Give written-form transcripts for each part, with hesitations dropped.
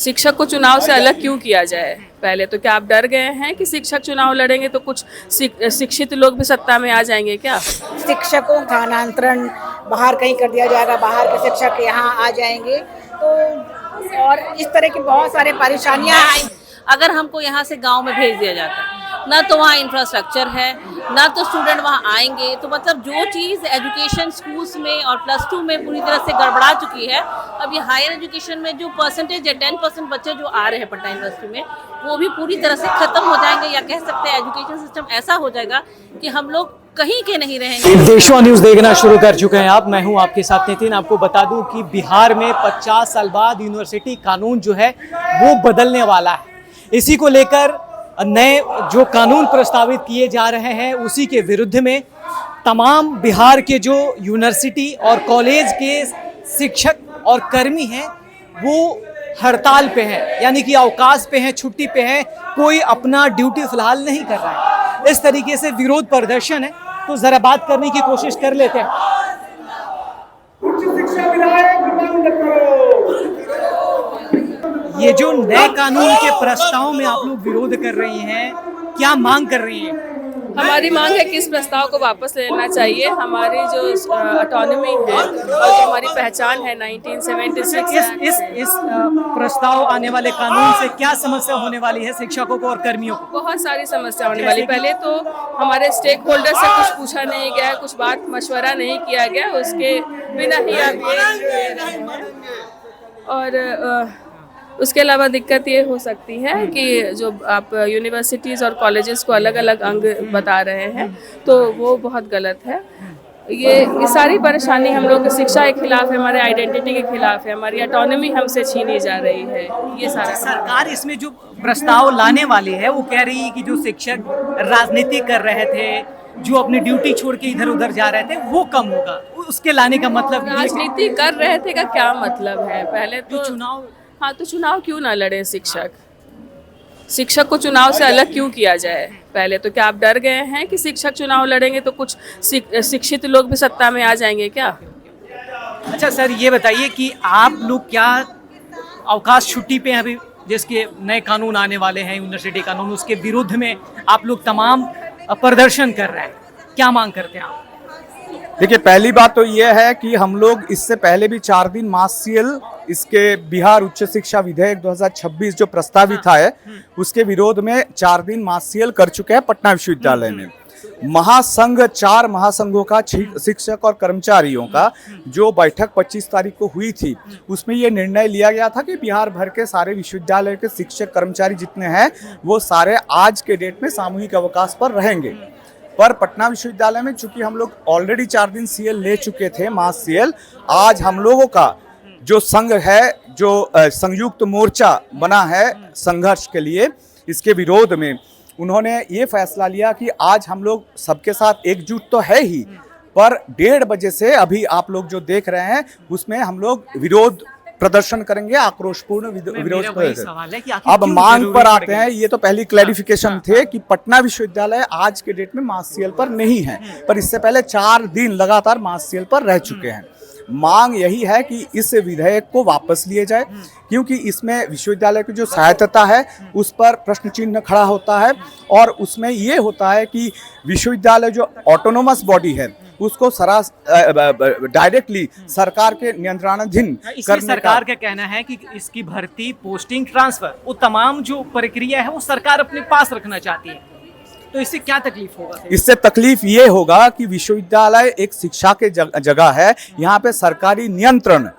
शिक्षक को चुनाव से अलग क्यों किया जाए? पहले तो क्या आप डर गए हैं कि शिक्षक चुनाव लड़ेंगे तो कुछ शिक्षित लोग भी सत्ता में आ जाएंगे क्या? शिक्षकों का स्थानांतरण बाहर कहीं कर दिया जाएगा, बाहर के शिक्षक यहाँ आ जाएंगे तो और इस तरह की बहुत सारी परेशानियाँ आई। अगर हमको यहाँ से गांव में भेज दिया जाता है, ना तो वहाँ इंफ्रास्ट्रक्चर है, ना तो स्टूडेंट वहाँ आएंगे, तो मतलब जो चीज़ एजुकेशन स्कूल्स में और +2 में पूरी तरह से गड़बड़ा चुकी है, अब ये हायर एजुकेशन में जो परसेंटेज है 10% बच्चे जो आ रहे हैं पटना यूनिवर्सिटी में, वो भी पूरी तरह से खत्म हो जाएंगे, या कह सकते हैं एजुकेशन सिस्टम ऐसा हो जाएगा कि हम लोग कहीं के नहीं रहेंगे। देशवा न्यूज़ देखना शुरू कर चुके हैं आप, मैं हूं आपके साथ नितिन। आपको बता दूं कि बिहार में 50 साल बाद यूनिवर्सिटी कानून जो है वो बदलने वाला है। इसी को लेकर नए जो कानून प्रस्तावित किए जा रहे हैं उसी के विरुद्ध में तमाम बिहार के जो यूनिवर्सिटी और कॉलेज के शिक्षक और कर्मी हैं वो हड़ताल पे हैं, यानी कि अवकाश पे हैं, छुट्टी पे हैं, कोई अपना ड्यूटी फिलहाल नहीं कर रहा है। इस तरीके से विरोध प्रदर्शन है, तो जरा बात करने की कोशिश कर लेते हैं। उच्च शिक्षा विधायक मांग करो। ये जो नए कानून के प्रस्ताव में आप लोग विरोध कर रही हैं, क्या मांग कर रही हैं? हमारी मांग है कि इस प्रस्ताव को वापस लेना चाहिए। हमारी जो ऑटोनॉमी है और जो हमारी पहचान है 1976 इस प्रस्ताव आने वाले कानून से क्या समस्या होने वाली है शिक्षकों को और कर्मियों को? बहुत सारी समस्या होने वाली। पहले तो हमारे स्टेक होल्डर से कुछ पूछा नहीं गया, कुछ बात मशवरा नहीं किया गया, उसके बिना ही और उसके अलावा दिक्कत ये हो सकती है कि जो आप यूनिवर्सिटीज़ और कॉलेजेस को अलग अलग अंग बता रहे हैं तो वो बहुत गलत है। ये सारी परेशानी हम लोग शिक्षा के खिलाफ है, हमारे आइडेंटिटी के खिलाफ है, हमारी ऑटोनॉमी हमसे छीनी जा रही है। ये सारा सरकार इसमें जो प्रस्ताव लाने वाली है वो कह रही है कि जो शिक्षक राजनीति कर रहे थे, जो अपनी ड्यूटी छोड़ के इधर उधर जा रहे थे, वो कम होगा। उसके लाने का मतलब राजनीति कर रहे थे का क्या मतलब है? पहले तो चुनाव, हाँ, तो चुनाव क्यों ना लड़े शिक्षक को चुनाव से अलग क्यों किया जाए? पहले तो क्या आप डर गए हैं कि शिक्षक चुनाव लड़ेंगे तो कुछ शिक्षित लोग भी सत्ता में आ जाएंगे क्या? अच्छा सर, ये बताइए कि आप लोग क्या अवकाश छुट्टी पे हैं अभी, जिसके नए कानून आने वाले हैं यूनिवर्सिटी कानून, उसके विरुद्ध में आप लोग तमाम प्रदर्शन कर रहे हैं, क्या मांग करते हैं आप? देखिए, पहली बात तो यह है कि हम लोग इससे पहले भी 4 दिन मार्शियल इसके बिहार उच्च शिक्षा विधेयक 2026 जो प्रस्तावित है उसके विरोध में 4 दिन मार्शियल कर चुके हैं पटना विश्वविद्यालय में। महासंघ 4 महासंघों का शिक्षक और कर्मचारियों का जो बैठक 25 तारीख को हुई थी, उसमें ये निर्णय लिया गया था कि बिहार भर के सारे विश्वविद्यालय के शिक्षक कर्मचारी जितने हैं वो सारे आज के डेट में सामूहिक अवकाश पर रहेंगे। पर पटना विश्वविद्यालय में चूंकि हम लोग ऑलरेडी 4 दिन सीएल ले चुके थे, मास सीएल, आज हम लोगों का जो संघ है, जो संयुक्त मोर्चा बना है संघर्ष के लिए, इसके विरोध में उन्होंने ये फैसला लिया कि आज हम लोग सबके साथ एकजुट तो है ही, पर 1:30 बजे से अभी आप लोग जो देख रहे हैं उसमें हम लोग विरोध प्रदर्शन करेंगे, आक्रोशपूर्ण विरोध करेंगे। अब मांग पर आते हैं। ये तो पहली क्लैरिफिकेशन थे कि पटना विश्वविद्यालय आज के डेट में मास सीएल पर नहीं है, पर इससे पहले 4 दिन लगातार मास सीएल पर रह चुके हैं। मांग यही है कि इस विधेयक को वापस लिए जाए, क्योंकि इसमें विश्वविद्यालय की जो स्वायत्तता है उस पर प्रश्न चिन्ह खड़ा होता है, और उसमें ये होता है कि विश्वविद्यालय जो ऑटोनोमस बॉडी है उसको डायरेक्टली सरकार के नियंत्रणाधीन करने सरकार का कहना है कि इसकी भर्ती, पोस्टिंग, ट्रांसफर, वो तमाम जो प्रक्रिया है वो सरकार अपने पास रखना चाहती है। तो इससे क्या तकलीफ होगा? इससे तकलीफ ये होगा कि विश्वविद्यालय एक शिक्षा के जगह है, यहाँ पे सरकारी नियंत्रण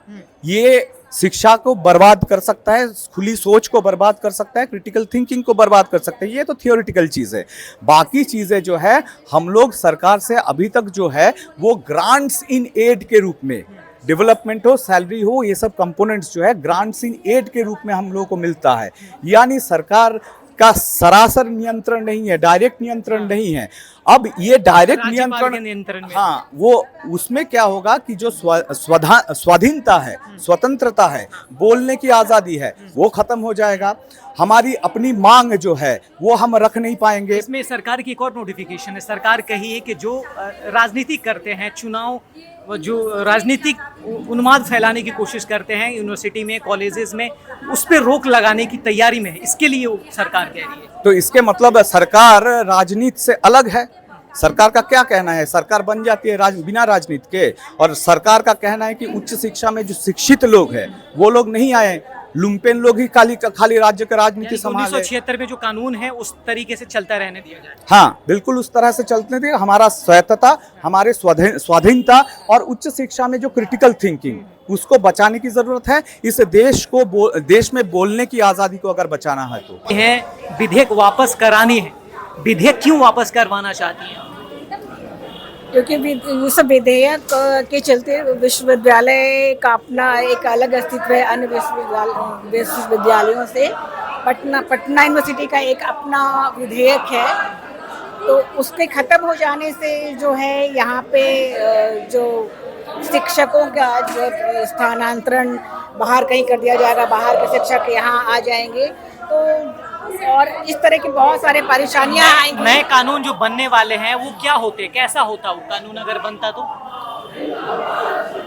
ये शिक्षा को बर्बाद कर सकता है, खुली सोच को बर्बाद कर सकता है, क्रिटिकल थिंकिंग को बर्बाद कर सकता है। ये तो थियोरिटिकल चीज़ है। बाकी चीज़ें जो है हम लोग सरकार से अभी तक जो है वो ग्रांट्स इन एड के रूप में, डेवलपमेंट हो, सैलरी हो, ये सब कंपोनेंट्स जो है ग्रांट्स इन एड के रूप में हम लोगों को मिलता है। यानी सरकार का सरासर नियंत्रण नहीं है, डायरेक्ट नियंत्रण नहीं है। अब ये डायरेक्ट नियंत्रण, हाँ, वो उसमें क्या होगा कि जो स्वाधीनता है, स्वतंत्रता है, बोलने की आज़ादी है, वो खत्म हो जाएगा। हमारी अपनी मांग जो है वो हम रख नहीं पाएंगे। इसमें सरकार की एक और नोटिफिकेशन है। सरकार कही है कि जो राजनीति करते हैं, चुनाव वो जो राजनीतिक उन्माद फैलाने की कोशिश करते हैं यूनिवर्सिटी में, कॉलेजेस में, उस पर रोक लगाने की तैयारी में है, इसके लिए वो सरकार कह रही है। तो इसके मतलब सरकार राजनीति से अलग है। सरकार का क्या कहना है, सरकार बन जाती है बिना राजनीति के। और सरकार का कहना है कि उच्च शिक्षा में जो शिक्षित लोग हैं वो लोग नहीं आए, लुम्पेन लोग ही खाली राज्य का राजनीति संभाले। 1976 में जो कानून है उस तरीके से चलता रहने दिया जाए। हाँ, बिल्कुल उस तरह से चलते थे। हमारा स्वायत्तता, हमारे स्वाधीनता और उच्च शिक्षा में जो क्रिटिकल थिंकिंग, उसको बचाने की जरूरत है। इस देश को देश में बोलने की आजादी को अगर बचाना है तो है विधेयक वापस करानी है। विधेयक क्यों वापस करवाना चाहती हैं? क्योंकि इस विधेयक के चलते विश्वविद्यालय का अपना एक अलग अस्तित्व है अन्य विश्वविद्यालयों से। पटना यूनिवर्सिटी का एक अपना विधेयक है, तो उसके ख़त्म हो जाने से जो है यहाँ पे जो शिक्षकों का जो स्थानांतरण बाहर कहीं कर दिया जाएगा, बाहर के शिक्षक यहाँ आ जाएंगे, तो और इस तरह की बहुत सारे परेशानियां आएंगी। नए कानून जो बनने वाले हैं वो क्या होते, कैसा होता वो कानून अगर बनता तो?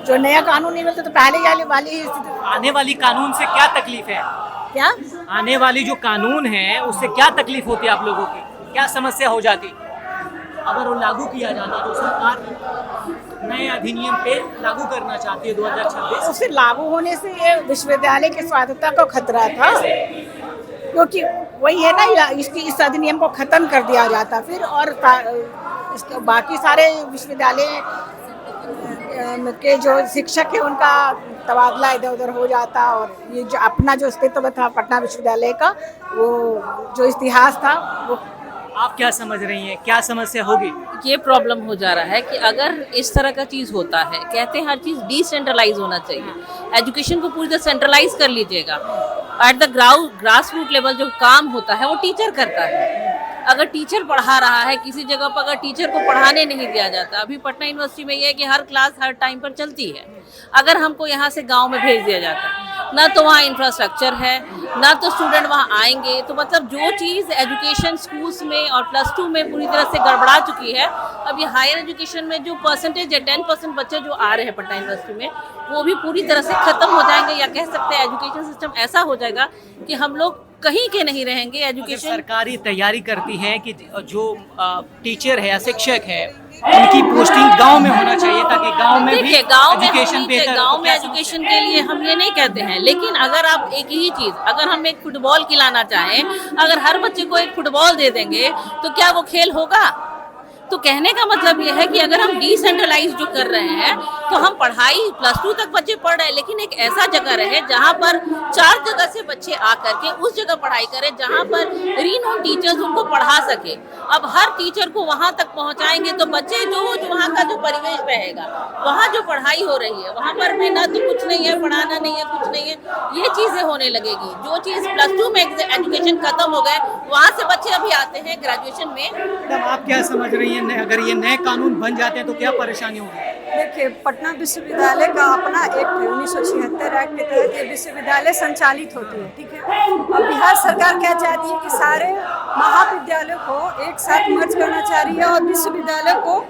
जो नया कानून नहीं मिलता तो पहले वाली आने वाली कानून से क्या तकलीफ है? क्या आने वाली जो कानून है उससे क्या तकलीफ होती है आप लोगों की, क्या समस्या हो जाती अगर वो लागू किया जाता? तो सरकार नए अधिनियम पे लागू करना चाहती है 2026। उससे लागू होने से ये विश्वविद्यालय की स्वायत्तता को खतरा था, क्योंकि वही है ना, इस अधिनियम को खत्म कर दिया जाता फिर, और बाकी सारे विश्वविद्यालय के जो शिक्षक है उनका तबादला इधर उधर हो जाता, और ये जो अपना जो अस्तित्व था पटना विश्वविद्यालय का, वो जो इतिहास था वो। आप क्या समझ रही हैं, क्या समस्या होगी? ये प्रॉब्लम हो जा रहा है कि अगर इस तरह का चीज़ होता है, कहते हैं हर चीज़ डिसेंट्रलाइज होना चाहिए, एजुकेशन को पूरी तरह सेंट्रलाइज कर लीजिएगा। At the grass root level जो काम होता है वो टीचर करता है। अगर टीचर पढ़ा रहा है किसी जगह पर, अगर टीचर को पढ़ाने नहीं दिया जाता, अभी पटना यूनिवर्सिटी में ये है कि हर क्लास हर टाइम पर चलती है, अगर हमको यहाँ से गांव में भेज दिया जाता ना तो वहाँ इंफ्रास्ट्रक्चर है, ना तो स्टूडेंट वहाँ आएंगे, तो मतलब जो चीज़ एजुकेशन स्कूल्स में और +2 में पूरी तरह से गड़बड़ा चुकी है, अब ये हायर एजुकेशन में जो परसेंटेज है 10% बच्चे जो आ रहे हैं पटना यूनिवर्सिटी में, वो भी पूरी तरह से ख़त्म हो जाएंगे, या कह सकते हैं एजुकेशन सिस्टम ऐसा हो जाएगा कि हम लोग कहीं के नहीं रहेंगे। एजुकेशन सरकारी तैयारी करती है कि जो टीचर है या शिक्षक है उनकी पोस्टिंग गांव में होना चाहिए, ताकि गांव में भी एजुकेशन बेहतर हो। गांव में एजुकेशन के लिए हम ये नहीं कहते हैं, लेकिन अगर आप एक ही चीज़, अगर हम एक फुटबॉल खिलाना चाहें, अगर हर बच्चे को एक फुटबॉल दे देंगे तो क्या वो खेल होगा? तो कहने का मतलब ये है कि अगर हम डिसेंट्रलाइज जो कर रहे हैं, तो हम पढ़ाई +2 तक बच्चे पढ़ रहे हैं, लेकिन एक ऐसा जगह रहे जहाँ पर 4 जगह से बच्चे आकर के उस जगह पढ़ाई करें जहाँ पर रीनोन टीचर्स उनको पढ़ा सके। अब हर टीचर को वहाँ तक पहुँचाएंगे तो बच्चे जो वहाँ का जो परिवेश रहेगा, वहाँ जो पढ़ाई हो रही है वहाँ पर भी ना तो कुछ नहीं है, पढ़ाना नहीं है, कुछ नहीं है, ये चीज़ें होने लगेगी। जो चीज़ +2 में एजुकेशन खत्म हो गए, वहाँ से बच्चे अभी आते हैं ग्रेजुएशन में। मैडम आप क्या समझ रही हैं, अगर ये नए कानून बन जाते हैं तो क्या परेशानी होगी? देखिए, पटना विश्वविद्यालय का अपना एक 1976 एक्ट के तहत ये विश्वविद्यालय संचालित होती है, ठीक है। और बिहार सरकार क्या चाहती है कि सारे महाविद्यालयों को एक साथ मर्ज करना चाह रही है, और विश्वविद्यालय को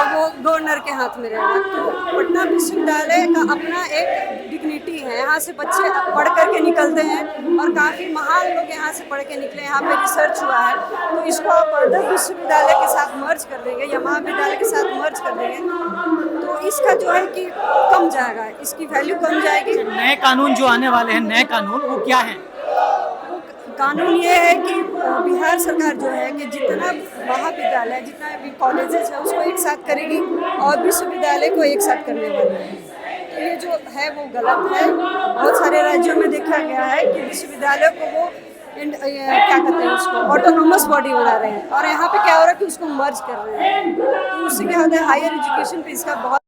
वो गवर्नर के हाथ में रहेगा। तो पटना विश्वविद्यालय का अपना एक डिग्निटी है, यहाँ से बच्चे पढ़ करके निकलते हैं, और काफ़ी महान लोग यहाँ से पढ़ के निकले, यहाँ पे रिसर्च हुआ है। तो इसको आप अदर विश्वविद्यालय के साथ मर्ज कर देंगे या महाविद्यालय के साथ मर्ज कर देंगे, तो इसका जो है कि कम जाएगा, इसकी वैल्यू कम जाएगी। नए कानून जो आने वाले हैं, नए कानून वो क्या है? कानून ये है कि बिहार सरकार जो है कि जितना महाविद्यालय, जितना भी कॉलेजेस है उसको एक साथ करेगी, और विश्वविद्यालय को एक साथ करने वाली है। तो ये जो है वो गलत है। बहुत सारे राज्यों में देखा गया है कि विश्वविद्यालय को वो क्या कहते हैं उसको ऑटोनोमस बॉडी बना रहे हैं, और यहाँ पे क्या हो रहा है कि उसको मर्ज कर रहे हैं। तो उससे क्या होता है, हायर एजुकेशन पे इसका बहुत